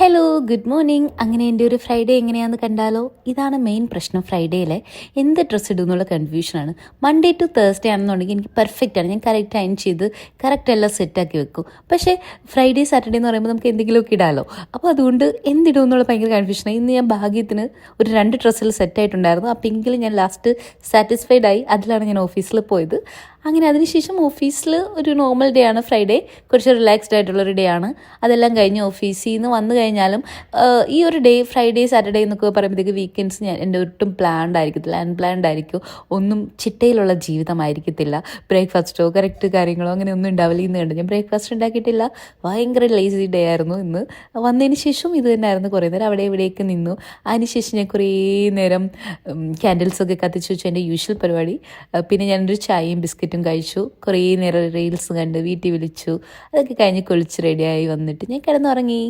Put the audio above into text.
Hello, good morning. അങ്ങനെ എൻ്റെ ഒരു ഫ്രൈഡേ എങ്ങനെയാണെന്ന് കണ്ടാലോ? ഇതാണ് മെയിൻ പ്രശ്നം ഫ്രൈഡേയിലെ. എന്ത് ഡ്രസ്സ് ഇടും എന്നുള്ള കൺഫ്യൂഷനാണ്. മൺഡേ ടു തേഴ്സ്ഡേ ആണെന്നുണ്ടെങ്കിൽ എനിക്ക് പെർഫെക്റ്റ് ആണ്, ഞാൻ കറക്റ്റ് അയൺ ചെയ്ത് കറക്റ്റ് എല്ലാം സെറ്റാക്കി വെക്കും. പക്ഷേ ഫ്രൈഡേ സാറ്റർഡേ എന്ന് പറയുമ്പോൾ നമുക്ക് എന്തെങ്കിലുമൊക്കെ ഇടാമല്ലോ. അപ്പോൾ അതുകൊണ്ട് എന്തിടും എന്നുള്ള ഭയങ്കര കൺഫ്യൂഷനാണ്. ഇന്ന് ഞാൻ ഭാഗ്യത്തിന് ഒരു 2 ഡ്രസ്സിൽ സെറ്റായിട്ടുണ്ടായിരുന്നു. ആ പിങ്കിൽ ഞാൻ ലാസ്റ്റ് സാറ്റിസ്ഫൈഡ് ആയി. അതിലാണ് ഞാൻ ഓഫീസിൽ പോയത്. അങ്ങനെ അതിനുശേഷം ഓഫീസിൽ ഒരു നോർമൽ ഡേ ആണ് ഫ്രൈഡേ, കുറച്ച് റിലാക്സ്ഡ് ആയിട്ടുള്ളൊരു ഡേ ആണ്. അതെല്ലാം കഴിഞ്ഞ് ഓഫീസിൽ നിന്ന് വന്നു കഴിഞ്ഞാലും ഈ ഒരു ഡേ ഫ്രൈഡേ സാറ്റർഡേ എന്നൊക്കെ പറയുമ്പോഴത്തേക്ക് വീക്കെൻഡ്സ് എൻ്റെ ഒട്ടും പ്ലാൻഡ് ആയിരിക്കത്തില്ല, അൺപ്ലാൻഡ് ആയിരിക്കും. ഒന്നും ചിട്ടയിലുള്ള ജീവിതമായിരിക്കത്തില്ല. ബ്രേക്ക്ഫാസ്റ്റോ കറക്റ്റ് കാര്യങ്ങളോ അങ്ങനെ ഒന്നും ഉണ്ടാവില്ല. ഇന്ന് കണ്ട് ഞാൻ ബ്രേക്ക്ഫാസ്റ്റ് ഉണ്ടാക്കിയിട്ടില്ല. ഭയങ്കര ലേസി ഡേ ആയിരുന്നു ഇന്ന്. വന്നതിന് ശേഷം ഇത് തന്നെയായിരുന്നു. കുറേ നേരം അവിടെ ഇവിടെയൊക്കെ നിന്നു. അതിനുശേഷം ഞാൻ കുറേ നേരം ക്യാൻഡിൽസൊക്കെ കത്തിച്ച് വെച്ചു, എൻ്റെ യൂഷ്വൽ പരിപാടി. പിന്നെ ഞാനൊരു ചായയും ബിസ്ക്കറ്റും കഴിച്ചു. കുറേ നേരം റീൽസ് കണ്ട് വീട്ടിൽ വിളിച്ചു. അതൊക്കെ കഴിഞ്ഞ് കുളിച്ച് റെഡിയായി വന്നിട്ട് ഞാൻ കിടന്നുറങ്ങി.